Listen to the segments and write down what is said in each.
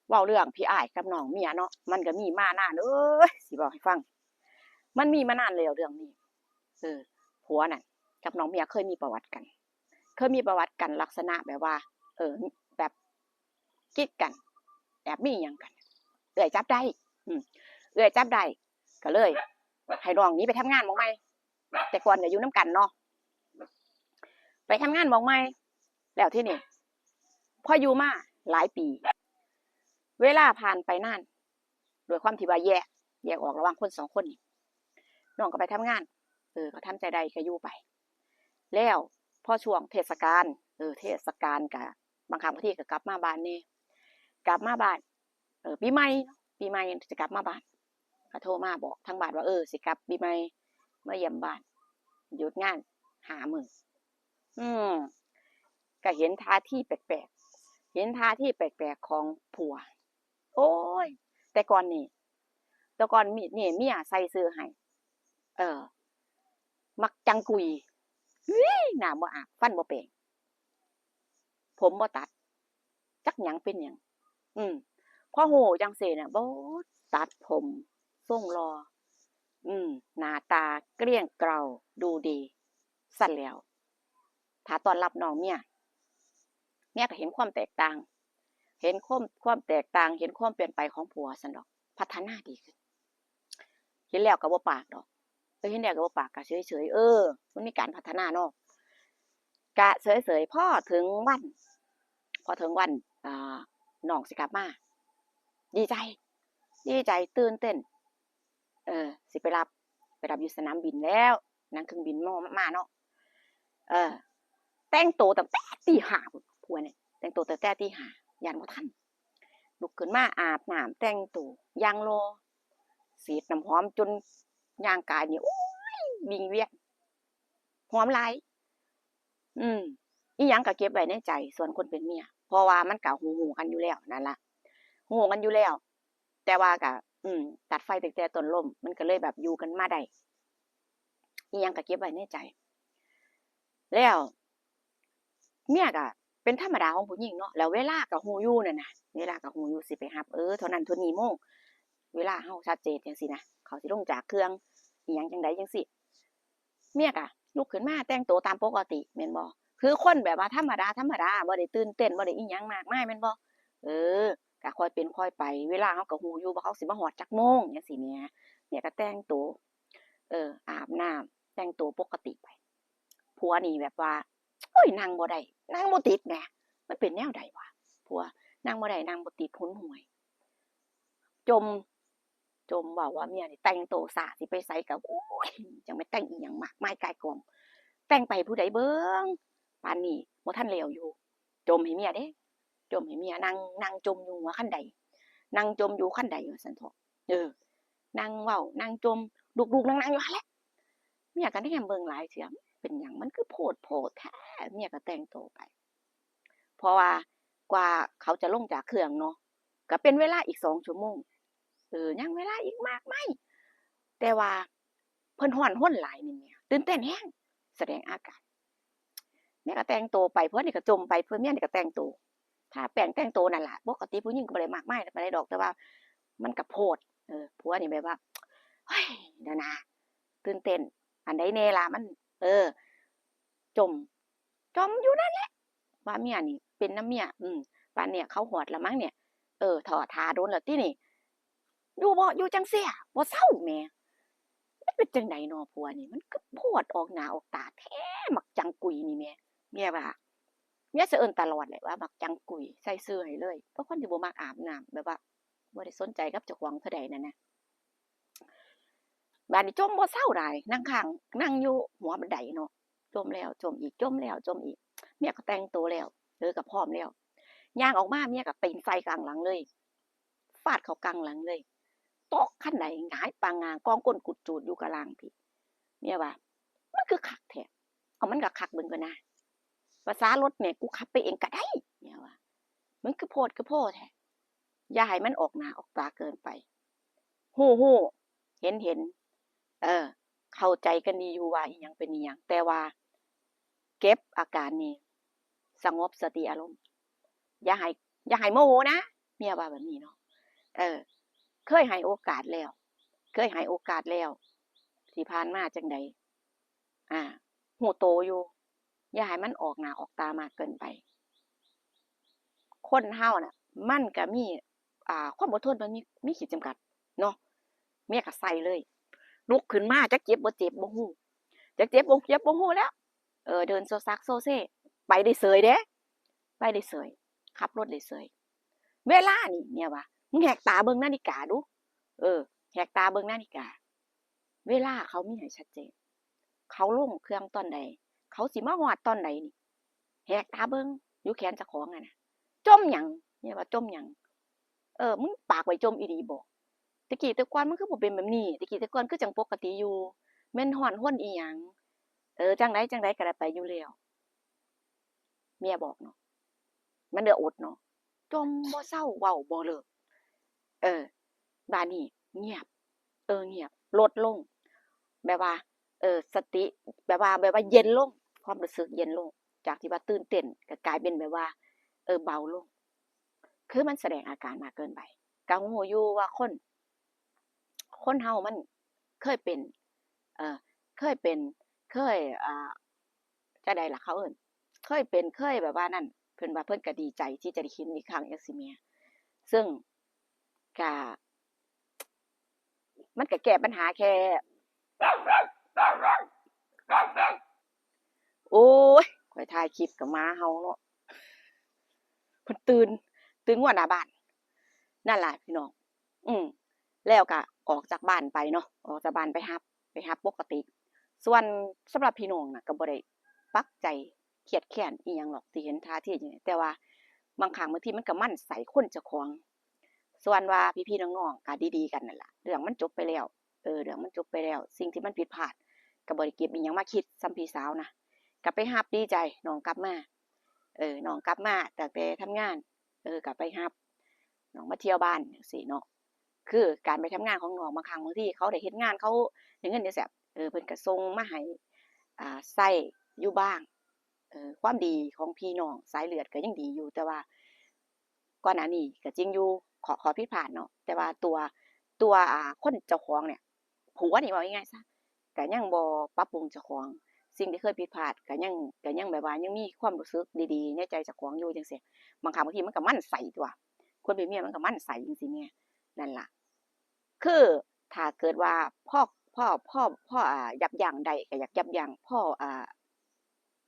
เว้าเรื่องพี่อ้ายกับน้องเมียเนาะมันก็มีมานานสิเว้าให้ฟังมันมีมานานแล้วเรื่องนี้เออผัวน่ะกับน้องเมียเคยมีประวัติกันเคยมีประวัติกันลักษณะแบบว่าแบบกิ๊กกันแอบมีหยังกันเอื้อยจับได้อืมเอื้อยจับได้ก็เลยให้น้องหนีไปทำงานหม้องใหม่แต่ก่อนก็อยู่นำกันเนาะไปทำงานหม้องใหม่แล้วทีนี้พออยู่มาหลายปีเวลาผ่านไปนานด้วยความที่ว่าแยกออกระหว่างคน2คนนี่น้องก็ไปทำงานก็ทำใจได้ก็อยู่ไปแล้วพอช่วงเทศกาลเทศกาลก็บางครั้งบางทีก็กลับมาบ้านแหน่กลับมาบ้านปีใหม่จะกลับมาบ้านก็โทรมาบอกทางบ้านว่าสิกลับปีใหม่มาเยี่ยมบ้านหยุดงาน5 มื้ออืมก็เห็นท่าทีแปลกๆเห็นท่าทีแปลกๆของผัวโอ๊ยแต่ก่อนนี่เมียใส่เสื้อให้เออมักจังกุยน้ำบ่อาบฟันบ่แปรงผมบ่ตัดจักหยังเป็นหยังอืมพอฮู้จังซี้น่ะบ่ตัดผมทรงหล่อหน้าตาเกลี้ยงเกลาดูดีซั้นแล้วถ้าต้อนรับน้องเมียก็เห็นความแตกต่างเห็นความแตกต่างเห็นความเปลี่ยนไปของผัวซั่นดอกพัฒนาดีขึ้นเห็นแล้วก็บ่ปากดอกเห็นแล้วก็บ่ปากก็เฉยๆมันมีการพัฒนาเนาะก็เฉยๆพอถึงวันอ่าน้องสิกลับมาดีใจตื่นเต้นสิไปรับอยู่สนามบินแล้วนั่งเครื่องบินมาเนาะเออแต่งตัวตั้งแต่ตีห้าพุ่นผัวเนี่ยแต่งตัวตั้งแต่ตีห้ายันบ่ทันลุกขึ้นมาอาบน้ำแต่งตัวอย่างรอฉีดน้ำหอมจนร่างกายนี่โอ๊ยวิงเวียนหอมหลายอีหยังก็เก็บไว้ในใจส่วนคนเป็นเมียเพราะว่ามันก็หูๆกันอยู่แล้วนั่นล่ะหูกันอยู่แล้วแต่ว่าก็ตัดไฟตั้งแต่ต้นลมมันก็เลยแบบอยู่กันมาได้อีหยังก็เก็บไว้ในใจแล้วเมียก็เป็นธรรมดาของผู้หญิงเนาะแล้วเวลาก็ฮู้อยู่นั่นน่ะเวลาก็ฮู้อยู่สิไปรับเท่านั้นเท่านี้โมงเวลาเฮาชัดเจนจังซี่นะเขาสิลงจากเครื่องอีหยังจังใดจังซี้เมียก็ลุกขึ้นมาแต่งตัวตามปกติแม่นบ่คือคนแบบว่าธรรมดาบ่ได้ตื่นเต้นบ่ได้อิหยังมากมายแม่นบ่เออก็ค่อยเป็นค่อยไปเวลาเฮาก็ฮู้อยู่ว่าเขาสิมาฮอดจักโมงจังซี้แหมเนี่ยก็แต่งตัวอาบน้ำแต่งตัวปกติไปผัวนี่แบบว่าโอ๊ยนั่งบ่ได้นั่งบ่ติดแหมมันเป็นแนวใดวะผัวนั่งบ่ได้นั่งบ่ติดหนหวยจมเว้าว่าเมียนี่แต่งตัวช้าสิไปไสก็โอ๊ยจักแม่นแต่งอิหยังมากมายก่ายกองแต่งไปให้ผู้ใดเบิ่งปานนี้บ่ทันแล้วอยู่จมให้เมียเด้จมให้เมียนั่งจมอยู่หัวคันใดนั่งจมอยู่คันใดว่าซั่นเถาะนั่งเว้านั่งจมลูกๆนั่งๆอยู่หั่นแหละเมียก็แนมเบิ่งหลายเทื่อเป็นหยังมันคือโพดโพแท้เมียก็แต่งตัวไปเพราะว่ากว่าเขาจะลงจากเครื่องเนาะก็เป็นเวลาอีก2 ชั่วโมงยังเวลาอีกมากมายแต่ว่าเพิ่นร้อนรนหลายนี่แหมตื่นเต้นแรงแสดงอาการแม่ก็แต่งตัวไปผัวนี่ก็จมไปเพิ่นเมียนี่ก็แต่งตัวทาแป้งแต่งตัวนั่นล่ะปกติผู้หญิงก็บ่ได้มากมายปานใดดอกแต่ว่ามันก็โพดผัวนี่แบบว่าเฮ้ยเดี๋ยวนะตื่นเต้นอันใดแน่ล่ะมันจมอยู่นั่นแหละว่าเมียนี่เป็นนำเมียปานเนี่ยเขาฮอดแล้วมั้งเนี่ยท่อท่าโดนแล้วตินี่อยู่จังซี้บ่เซาแหมมันเป็นจังไดน้อผัวนี่มันคือโพดออกหน้าออกตาแท้มักจังกุยนี่แหมเมียว่าเมียสิเอิ้นตลอดแหละว่ามักจังกุยใส่ชื่อให้เลยเพราะคนที่บ่มักอาบน้ำแบบว่าบ่ได้สนใจกับเจ้าของเท่าใดนั่นน่ะบัดนี้จมบ่เซาได้นั่งข้างนั่งอยู่หัวบันไดเนาะจมแล้วจมอีกจมแล้วจมอีกเมียก็แต่งตัวแล้วก็พร้อมแล้วย่างออกมาเมียก็ปีนใส่กลางหลังเลยฟาดเข้ากลางหลังเลยตกคันใดหงายปางงางกองก้นกุดจูดอยู่กลางพี่เมียว่ามันคือคักแท้เอามันก็คักเบิ่งก่อนนะภาษารถเนี่ยกูขับไปเองก็ได้เมียว่ามันคือโพดคือโพแท้อย่าให้มันออกหน้าออกตาเกินไปฮู้เห็นเข้าใจกันดีอยู่ว่าอีหยังเป็นอีหยังแต่ว่าเก็บอาการนี่สงบสติอารมณ์อย่าให้โมโหนะ เมียว่าแบบนี้เนาะเคยให้โอกาสแล้วที่ผ่านมาจังใดหูโตอยู่อย่าให้มันออกหน้าออกตามากเกินไปคนเฮาน่ะมันก็มีความอดทนมันมีขีดจำกัดเนาะเมียก็ใส่เลยลุกขึ้นมาจักเจ็บบ่เจ็บบ่ฮู้จักเจ็บบ่ฮู้แล้วเดินโซซักโซเซไปได้เสยเด้ไปได้เสยขับรถได้เสยเวลานี่เมียว่ามึงแหกตาเบิ่งนาฬิกาดูแหกตาเบิ่งนาฬิกาเวลาเขามีให้ชัดเจนเขาลงเครื่องตอนใดเขาสิมาฮอดตอนใดนี่แหกตาเบิ่งอยู่แขนเจ้าของน่ะจมหยังเนี่ยว่าจมหยังมึงปากไว้จมอีหลีบ่ตะกี้แต่ก่อนมันคือบ่เป็นแบบนี้ตะกี้แต่ก่อนคือจังปกติอยู่แม่นฮ้อนห้นอีหยังจังไดก็ได้ไปอยู่แล้วเมียบอกเนาะมันเด้ออดเนาะจมบ่เซาเว้าบ่เลิกบัดนี้เงียบเงียบลดลงแบบว่าสติแบบว่าเย็นลงความรู้สึกเย็นลงจากที่ว่าตื่นเต้นก็กลายเป็นแบบว่าเบาลงคือมันแสดงอาการมากเกินไปก็ฮู้อยู่ว่าคนเฮามันเคยเป็นเคยจั่งใดล่ะเขาเอิ้นเคยแบบว่านั่นเพิ่นว่าเพิ่นก็ดีใจที่จะได้เห็นอีกครั้งจังซี้แหมซึ่งก็มันก็แก้ปัญหาแค่โอ๊ยข้อยถ่ายคลิปกับหมาเห่าเนาะเพิ่นตื่นงัวหน้าบ้านนั่นล่ะพี่น้องแล้วก็ออกจากบ้านไปเนาะออกจากบ้านไปรับปกติส่วนสำหรับพี่น้องน่ะก็บ่ได้ปักใจเครียดแค้นอิหยังหรอกที่เห็นท่าทีจังซี่แต่ว่าบางครั้งบางทีมันก็มันใส่คนเจ้าของส่วนว่าพี่ๆน้องๆก็ดีๆกันนั่นล่ะเรื่องมันจบไปแล้วเรื่องมันจบไปแล้วสิ่งที่มันผิดพลาดก็บ่ได้เก็บอิหยังมาคิดส่ำพี่สาวนะก็ไปรับดีใจน้องกลับมาน้องกลับมาตั้งแต่ทำงานก็ไปรับน้องมาเที่ยวบ้านจังซี่เนาะคือการไปทำงานของน้องบางครั้งบางทีเขาได้เฮ็ดงานเขาได้เงินจั่งซี้เพิ่นก็ส่งมาให้ใช้อยู่บ้างความดีของพี่น้องสายเลือดก็ยังดีอยู่แต่ว่าก่อนหน้านี้ก็จริงอยู่ขอผิดพลาดเนาะแต่ว่าตัวคนเจ้าของเนี่ยผัวนี่เว้าง่ายๆซะก็ยังบ่ปรับปรุงเจ้าของสิ่งที่เคยผิดพลาดก็ยังแบบว่ายังมีความรู้สึกดีๆในใจเจ้าของอยู่จังซี่บางครั้งบางทีมันก็มันไส้ตั่วคนเป็นเมียมันก็มันไส้จังซี่แหมนั่นล่ะคือถ้าเกิดว่าพ่อยับยั้งได้ก็อยากยับยั้งพ่อ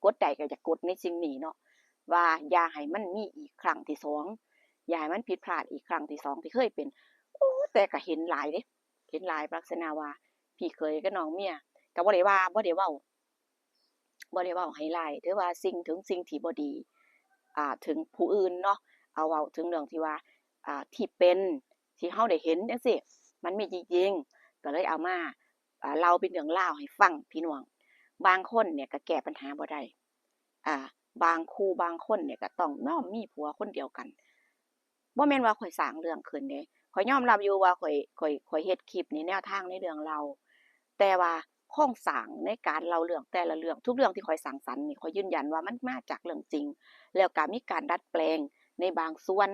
กดได้ก็อยากกดในสิ่งนี้เนาะว่าอย่าให้มันมีอีกครั้งที่2อย่าให้มันผิดพลาดอีกครั้งที่2ที่เคยเป็นโอ้แต่ก็เห็นหลายเด้เห็นหลายลักษณะว่าพี่เคยกับน้องเมียก็บ่ได้เว้าให้ร้ายหรือว่าสิ่งที่บ่ดีถึงผู้อื่นเนาะเอาเว้าถึงเรื่องที่ว่าที่เป็นที่เฮาได้เห็นจังซี่มันมีจริงๆก็เลยเอามาเล่าเป็นเรื่องราวให้ฟังพี่น้องบางคนเนี่ยก็แก้ปัญหาบ่ได้บางคู่บางคนเนี่ยก็ต้องมีผัวคนเดียวกันบ่แม่นว่าข้อยสร้างเรื่องขึ้นเดะข้อยยอมรับอยู่ว่าข้อยเฮ็ดคลิปนี่แนวทางในเรื่องเล่าแต่ว่าโครงสร้างในการเล่าเรื่องแต่ละเรื่องทุกเรื่องที่ข้อยสร้างสรรค์นี่ข้อยยืนยันว่ามันมาจากเรื่องจริงแล้วก็มีการดัดแปลงในบางส่วน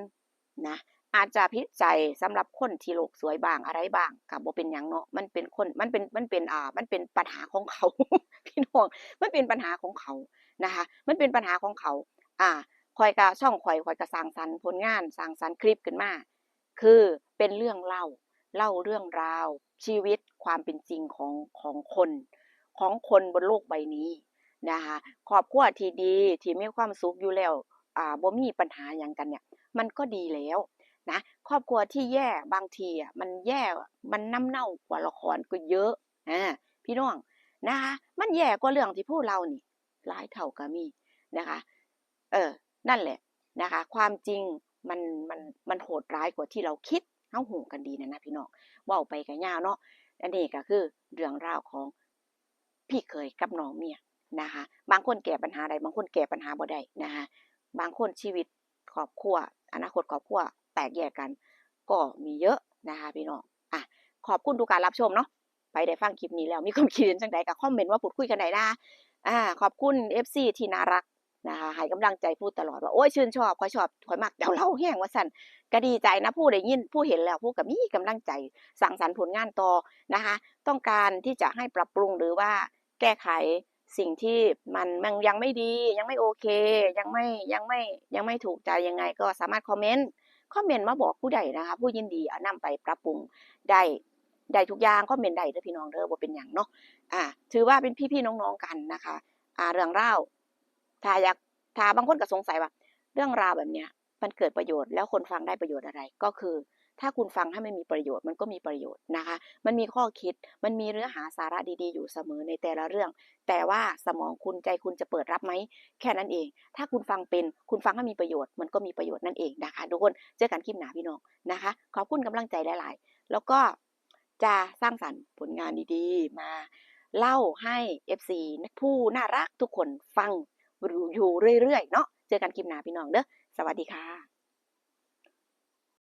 นะอาจจะผิดใจสำหรับคนที่โลกสวยบ้างอะไรบ้างก็บ่เป็นหยังเนาะมันเป็นปัญหาของเขา พี่น้องมันเป็นปัญหาของเขานะคะมันเป็นปัญหาของเขาอ่าข้อยก็ช่องข้อยก็สร้างสรรค์ผลงานสร้างสรรค์คลิปขึ้นมาคือเป็นเรื่องเล่าเรื่องราวชีวิตความเป็นจริงของคนบนโลกใบนี้นะคะครอบครัวที่ดีที่มีความสุขอยู่แล้วบ่มีปัญหาหยังกันเนี่ยมันก็ดีแล้วนะครอบครัวที่แย่บางทีอะมันแย่มันน้ำเน่ากว่าละครก็เยอะพี่น้องนะคะมันแย่กว่าเรื่องที่พวกเรานี่หลายเท่าก็มีนะคะนั่นแหละนะคะความจริงมันโหดร้ายกว่าที่เราคิดเฮาฮู้กันดีนั่นนะพี่น้องเว้าไปก็ยาวเนาะอันนี้ก็คือเรื่องราวของพี่เขยกับน้องเมียนะคะบางคนแก้ปัญหาได้บางคนแก้ปัญหาบ่ได้นะคะบางคนชีวิตครอบครัวอนาคตครอบครัวแตกแยกกันก็มีเยอะนะคะพี่น้องขอบคุณทุกการรับชมเนาะไปได้ฟังคลิปนี้แล้วมีความคิดเห็นจังใดก็คอมเมนต์มาพูดคุยกันได้นะขอบคุณ FC ที่น่ารัก นะคะให้กำลังใจพูดตลอดว่าโอ้ยชื่นชอบข่อยชอบข่อยมักเจ้าเล่าแห้งว่าซั่นก็ดีใจนะผู้ได้ยินผู้เห็นแล้วผู้ก็มีกำลังใจสร้างสรรค์ผลงานต่อนะคะต้องการที่จะให้ปรับปรุงหรือว่าแก้ไขสิ่งที่มันยังไม่ดียังไม่โอเคยังไม่ถูกใจยังไงก็สามารถคอมเมนต์มาบอกผู้ใดนะคะผู้ยินดีนำไปปรับปรุงได้ทุกอย่างคอมเมนต์ได้เด้อพี่น้องเด้อบ่เป็นหยังเนาะถือว่าเป็นพี่ๆน้องๆกันนะคะเรื่องราวถ้าบางคนก็สงสัยว่าเรื่องราวแบบเนี้ยมันเกิดประโยชน์แล้วคนฟังได้ประโยชน์อะไรก็คือถ้าคุณฟังให้มันมีประโยชน์มันก็มีประโยชน์นะคะมันมีข้อคิดมันมีเนื้อหาสาระดีๆอยู่เสมอในแต่ละเรื่องแต่ว่าสมองคุณใจคุณจะเปิดรับไหมแค่นั้นเองถ้าคุณฟังเป็นคุณฟังให้มีประโยชน์มันก็มีประโยชน์นั่นเองนะคะทุกคนเจอกันคลิปหน้าพี่น้องนะคะขอบคุณกำลังใจหลายๆแล้วก็จะสร้างสรรค์ผลงานดีๆมาเล่าให้ FC ผู้น่ารักทุกคนฟังอยู่เรื่อยๆเนาะเจอกันคลิปหน้าพี่น้องเด้อสวัสดีค่ะ